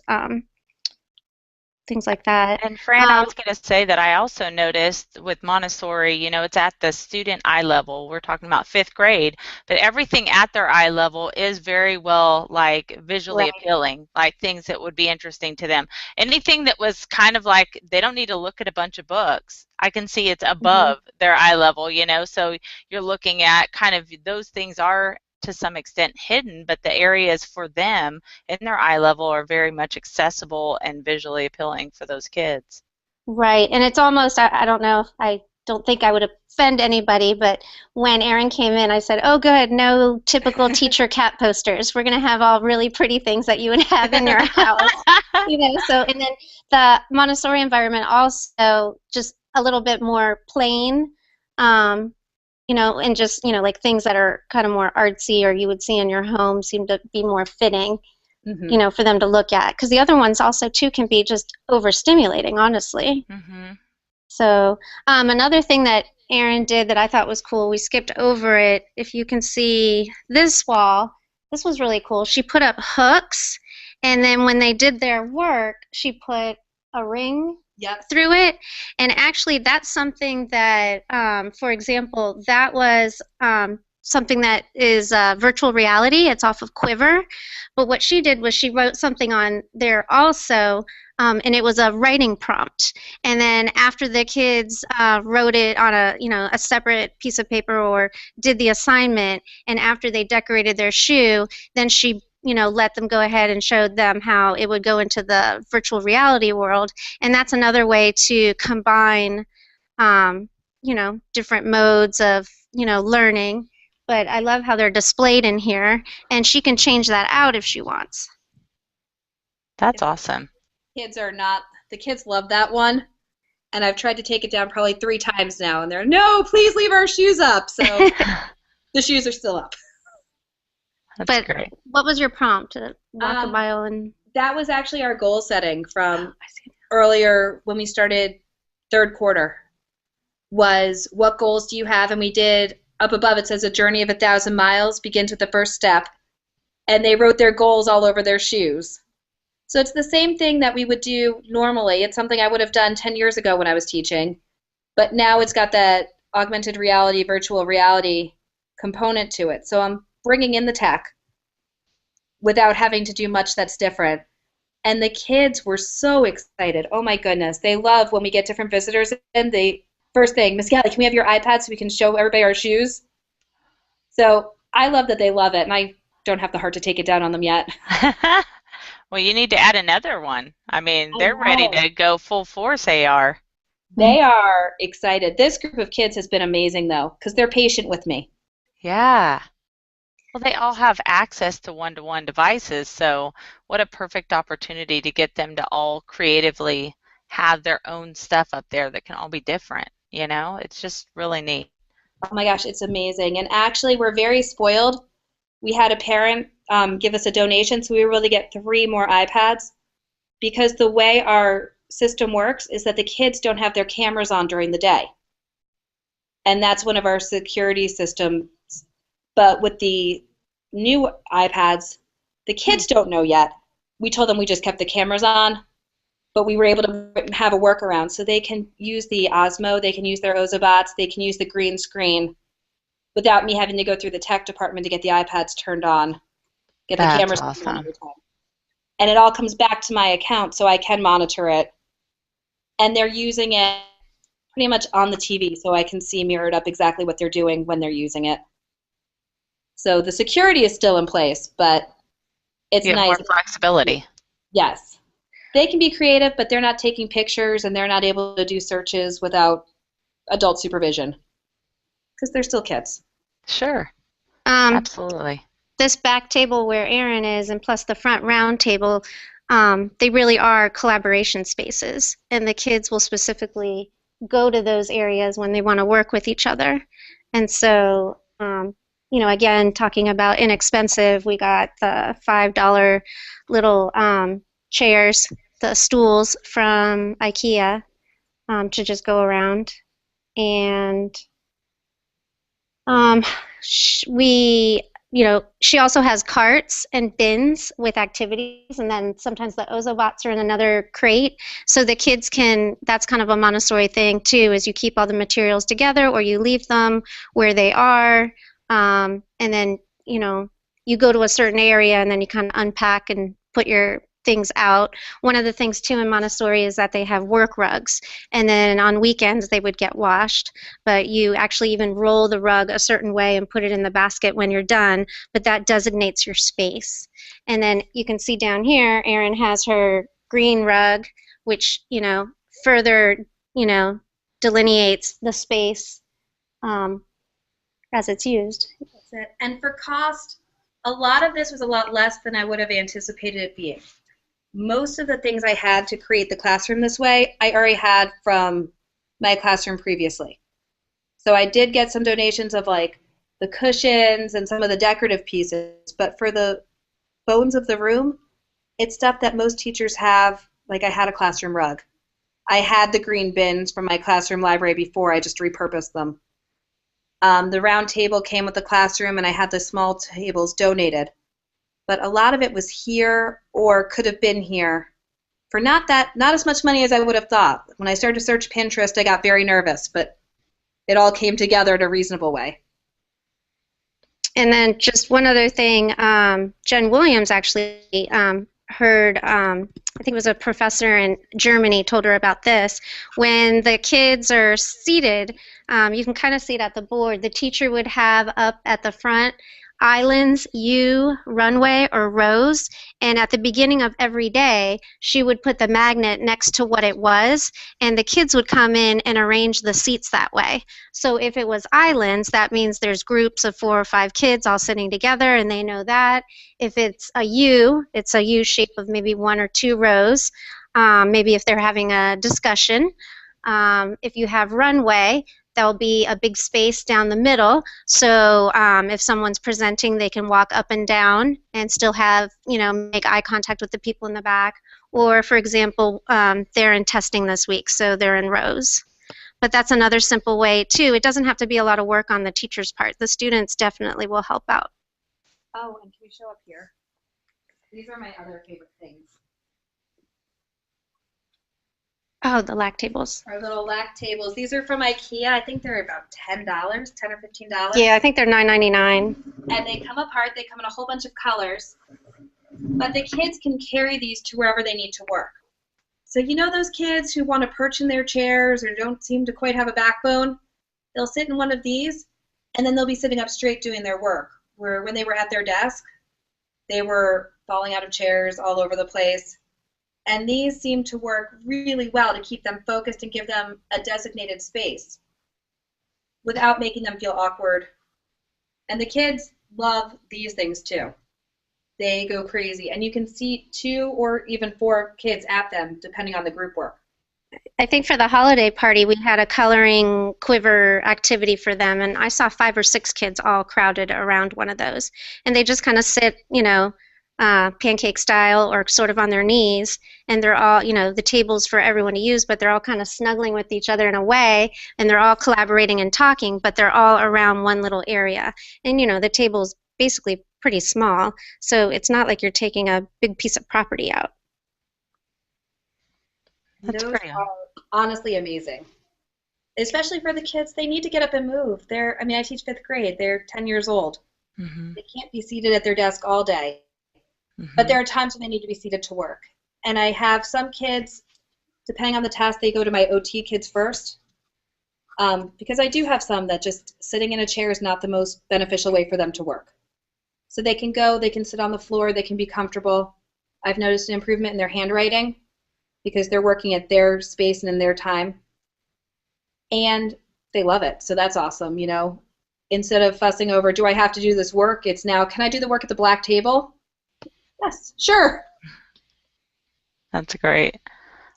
things like that. And Fran, I was going to say that I also noticed with Montessori, it's at the student eye level. We're talking about 5th grade, but everything at their eye level is very well, like, visually Right. appealing, like things that would be interesting to them. Anything that was kind of like they don't need to look at a bunch of books. I can see it's above their eye level, so you're looking at kind of those things are to some extent hidden, but the areas for them in their eye level are very much accessible and visually appealing for those kids. Right, and it's almost, I don't know, I don't think I would offend anybody, but when Aaron came in, I said, oh good, no typical teacher cat posters. We're going to have all really pretty things that you would have in your house. So, and then the Montessori environment also just a little bit more plain, and just, like things that are kind of more artsy or you would see in your home seem to be more fitting. For them to look at, because the other ones also too can be just overstimulating, honestly. So another thing that Erin did that I thought was cool, we skipped over it. If you can see this wall, this was really cool. She put up hooks, and then when they did their work, she put a ring through it. And actually, that's something that, for example, that was something that is virtual reality. It's off of Quiver. But what she did was she wrote something on there also, and it was a writing prompt. And then after the kids wrote it on a separate piece of paper or did the assignment, and after they decorated their shoe, then she let them go ahead and showed them how it would go into the virtual reality world. And that's another way to combine, different modes of, learning. But I love how they're displayed in here, and she can change that out if she wants. That's awesome. The kids love that one, and I've tried to take it down probably 3 times now, and they're, no, please leave our shoes up. So the shoes are still up. That's great. What was your prompt? Walk a mile and... That was actually our goal setting from earlier when we started 3rd quarter, was what goals do you have? And we did... Up above it says a journey of 1,000 miles begins with the first step, and they wrote their goals all over their shoes. So it's the same thing that we would do normally. It's something I would have done 10 years ago when I was teaching, but now it's got that augmented reality, virtual reality component to it. So I'm bringing in the tech without having to do much that's different. And the kids were so excited. Oh my goodness. They love when we get different visitors in. First thing, Miss Callie, can we have your iPad so we can show everybody our shoes? So I love that they love it, and I don't have the heart to take it down on them yet. Well, you need to add another one. I mean, they're ready to go full force, AR. They are excited. This group of kids has been amazing, though, because they're patient with me. Yeah. Well, they all have access to one-to-one devices, so what a perfect opportunity to get them to all creatively have their own stuff up there that can all be different. It's just really neat. Oh my gosh, it's amazing. And actually, we're very spoiled. We had a parent give us a donation, so we were able to get 3 more iPads, because the way our system works is that the kids don't have their cameras on during the day. And that's one of our security systems. But with the new iPads, the kids don't know yet. We told them we just kept the cameras on, but we were able to have a workaround. So they can use the Osmo, they can use their Ozobots, they can use the green screen without me having to go through the tech department to get the iPads turned on, get the cameras on every time. And it all comes back to my account so I can monitor it. And they're using it pretty much on the TV, so I can see mirrored up exactly what they're doing when they're using it. So the security is still in place, but it's nice. More flexibility. Yes. They can be creative, but they're not taking pictures and they're not able to do searches without adult supervision because they're still kids. Sure. Absolutely. This back table where Aaron is, and plus the front round table, they really are collaboration spaces, and the kids will specifically go to those areas when they want to work with each other. And so, again, talking about inexpensive, we got the $5 little chairs, the stools from Ikea, to just go around. And she also has carts and bins with activities, and then sometimes the Ozobots are in another crate. So the kids that's kind of a Montessori thing too, is you keep all the materials together or you leave them where they are. And then, you go to a certain area and then you kind of unpack and put your things out. One of the things too in Montessori is that they have work rugs, and then on weekends they would get washed, but you actually even roll the rug a certain way and put it in the basket when you're done, but that designates your space. And then you can see down here, Erin has her green rug, which, further, delineates the space as it's used. That's it. And for cost, a lot of this was a lot less than I would have anticipated it being. Most of the things I had to create the classroom this way, I already had from my classroom previously. So I did get some donations of like the cushions and some of the decorative pieces, but for the bones of the room, it's stuff that most teachers have. Like I had a classroom rug. I had the green bins from my classroom library before, I just repurposed them. The round table came with the classroom, and I had the small tables donated. But a lot of it was here or could have been here for not as much money as I would have thought. When I started to search Pinterest, I got very nervous, but it all came together in a reasonable way. And then just one other thing, Jen Williams actually heard, I think it was a professor in Germany told her about this. When the kids are seated, you can kind of see it at the board, the teacher would have up at the front islands, runway, or rows, and at the beginning of every day, she would put the magnet next to what it was, and the kids would come in and arrange the seats that way. So if it was islands, that means there's groups of 4 or 5 kids all sitting together, and they know that. If it's a U, it's a U shape of maybe 1 or 2 rows, maybe if they're having a discussion. If you have runway, there'll be a big space down the middle, so if someone's presenting, they can walk up and down and still have, make eye contact with the people in the back. Or, for example, they're in testing this week, so they're in rows. But that's another simple way, too. It doesn't have to be a lot of work on the teacher's part. The students definitely will help out. Oh, and can we show up here? These are my other favorite things. Oh, the lac tables. Our little lac tables. These are from Ikea. I think they're about $10, $10 or $15. Yeah, I think they're $9.99. And they come apart. They come in a whole bunch of colors. But the kids can carry these to wherever they need to work. So those kids who want to perch in their chairs or don't seem to quite have a backbone, they'll sit in one of these, and then they'll be sitting up straight doing their work. Where when they were at their desk, they were falling out of chairs all over the place. And these seem to work really well to keep them focused and give them a designated space without making them feel awkward. And the kids love these things too. They go crazy. And you can see 2 or even 4 kids at them depending on the group work. I think for the holiday party, we had a coloring quiver activity for them, and I saw 5 or 6 kids all crowded around one of those. And they just kind of sit, pancake style or sort of on their knees, and they're all, the table's for everyone to use, but they're all kind of snuggling with each other in a way, and they're all collaborating and talking, but they're all around one little area. And, the table's basically pretty small, so it's not like you're taking a big piece of property out. Those are honestly amazing. Especially for the kids, they need to get up and move. I teach 5th grade. They're 10 years old. Mm-hmm. They can't be seated at their desk all day. Mm-hmm. But there are times when they need to be seated to work. And I have some kids, depending on the task, they go to my OT kids first. Because I do have some that just sitting in a chair is not the most beneficial way for them to work. So they can go, they can sit on the floor, they can be comfortable. I've noticed an improvement in their handwriting because they're working at their space and in their time. And they love it, so that's awesome, Instead of fussing over, do I have to do this work, it's now, can I do the work at the black table? Yes, sure. That's great.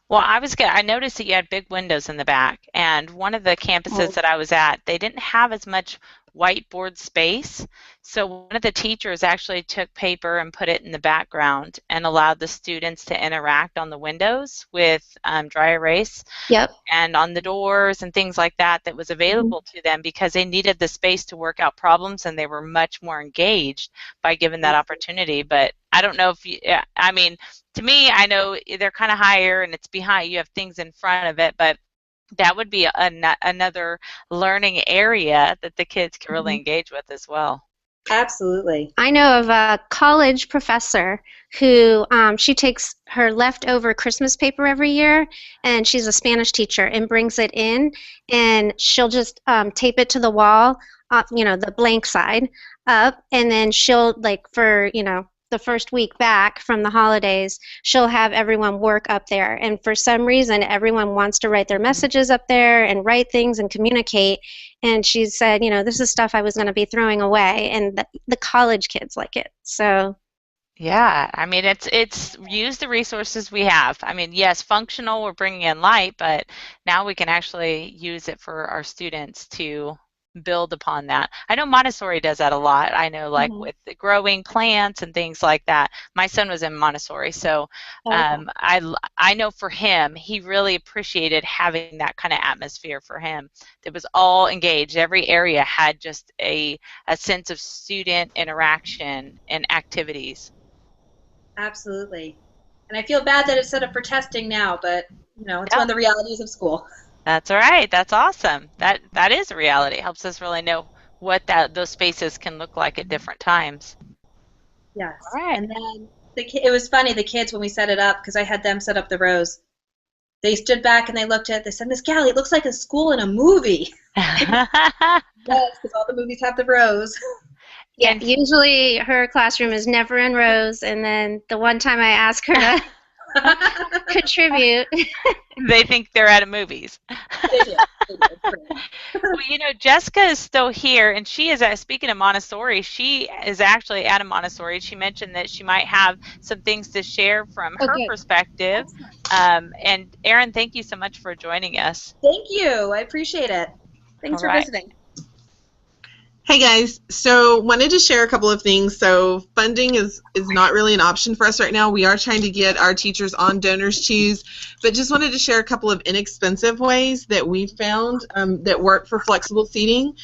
Well, I noticed that you had big windows in the back, and one of the campuses that I was at, they didn't have as much whiteboard space. So one of the teachers actually took paper and put it in the background and allowed the students to interact on the windows with dry erase Yep. and on the doors and things like that that was available to them because they needed the space to work out problems and they were much more engaged by given that opportunity. But I don't know if you, I mean, to me, I know they're kind of higher and it's behind, you have things in front of it, but that would be another learning area that the kids can really engage with as well. Absolutely. I know of a college professor who she takes her leftover Christmas paper every year, and she's a Spanish teacher, and brings it in, and she'll just tape it to the wall, the blank side up, and then she'll, like, for, the first week back from the holidays, she'll have everyone work up there. And for some reason, everyone wants to write their messages up there and write things and communicate. And she said, this is stuff I was going to be throwing away. And the college kids like it. So. Yeah, I mean, it's use the resources we have. I mean, yes, functional, we're bringing in light, but now we can actually use it for our students to build upon that. I know Montessori does that a lot. I know, like, with the growing plants and things like that. My son was in Montessori, so I know for him, he really appreciated having that kind of atmosphere for him. It was all engaged. Every area had just a sense of student interaction and activities. Absolutely. And I feel bad that it's set up for testing now, but it's one of the realities of school. That's all right. That's awesome. That is a reality. It helps us really know what those spaces can look like at different times. Yes. All right. And then it was funny, the kids, when we set it up, because I had them set up the rows, they stood back and they looked at it. They said, "Miss Callie, it looks like a school in a movie." Yes, because all the movies have the rows. Yeah, usually her classroom is never in rows, and then the one time I ask her to contribute, they think they're at a movies. They do. Well, Jessica is still here, and she is speaking of Montessori. She is actually at a Montessori. She mentioned that she might have some things to share from her perspective. And Erin, thank you so much for joining us. Thank you. I appreciate it. Thanks for visiting. Hey guys, so wanted to share a couple of things. So funding is not really an option for us right now. We are trying to get our teachers on Donors Choose, but just wanted to share a couple of inexpensive ways that we found that work for flexible seating.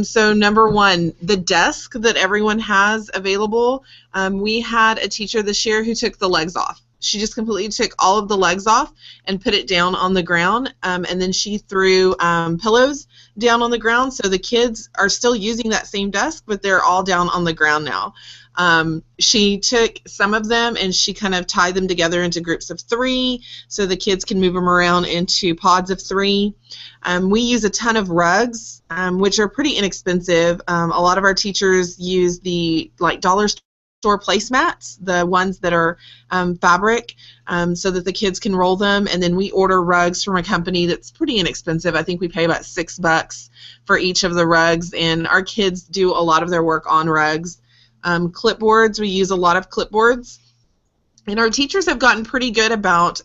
So number one, the desk that everyone has available. We had a teacher this year who took the legs off. She just completely took all of the legs off and put it down on the ground, and then she threw pillows down on the ground, so the kids are still using that same desk, but they're all down on the ground now. She took some of them and she kind of tied them together into groups of 3 so the kids can move them around into pods of 3. We use a ton of rugs, which are pretty inexpensive. A lot of our teachers use the dollar store placemats, the ones that are fabric, so that the kids can roll them, and then we order rugs from a company that's pretty inexpensive. I think we pay about $6 for each of the rugs, and our kids do a lot of their work on rugs. Clipboards, we use a lot of clipboards, and our teachers have gotten pretty good about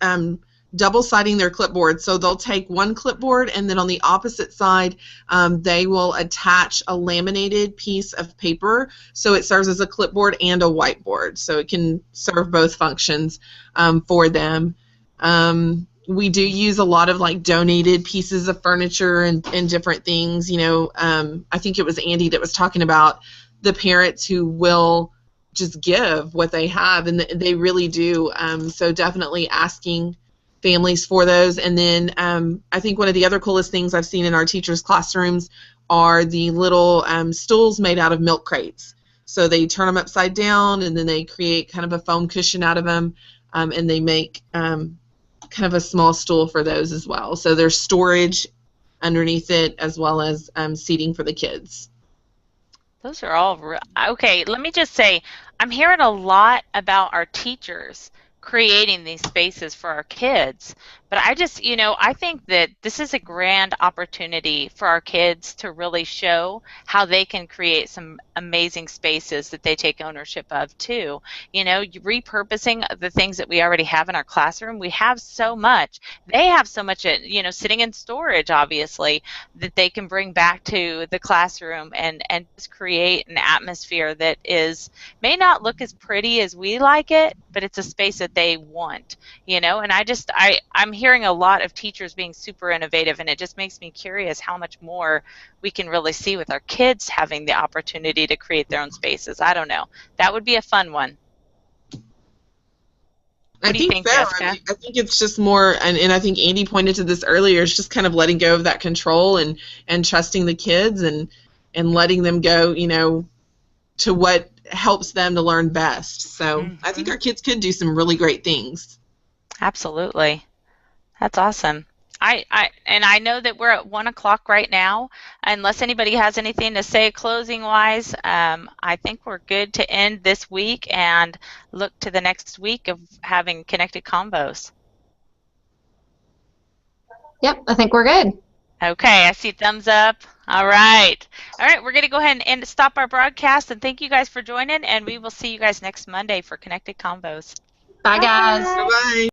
double-siding their clipboard. So they'll take one clipboard and then on the opposite side they will attach a laminated piece of paper so it serves as a clipboard and a whiteboard, so it can serve both functions for them. We do use a lot of donated pieces of furniture and different things. I think it was Andy that was talking about the parents who will just give what they have, and they really do. So definitely asking families for those. And then I think one of the other coolest things I've seen in our teachers' classrooms are the little stools made out of milk crates. So they turn them upside down and then they create kind of a foam cushion out of them, and they make kind of a small stool for those as well. So there's storage underneath it as well as seating for the kids. Those are all okay. Let me just say, I'm hearing a lot about our teachers creating these spaces for our kids, but I think that this is a grand opportunity for our kids to really show how they can create some amazing spaces that they take ownership of too. You know, repurposing the things that we already have in our classroom. We have so much. They have so much, you know, sitting in storage, obviously, that they can bring back to the classroom and just create an atmosphere that may not look as pretty as we like it, but it's a space that they want, you know. And I'm hearing a lot of teachers being super innovative, and it just makes me curious how much more we can really see with our kids having the opportunity to create their own spaces. I don't know. That would be a fun one. What do you think, so. Jessica? I think it's just more, and I think Andi pointed to this earlier, it's just kind of letting go of that control and trusting the kids and letting them go, you know, to what helps them to learn best. So I think our kids could do some really great things. Absolutely. That's awesome. I know that we're at 1 o'clock right now. Unless anybody has anything to say closing wise, I think we're good to end this week and look to the next week of having connected combos. Yep, I think we're good. Okay, I see thumbs up. All right. All right, we're going to go ahead and stop our broadcast, and thank you guys for joining, and we will see you guys next Monday for Connected Combos. Bye, guys. Bye-bye.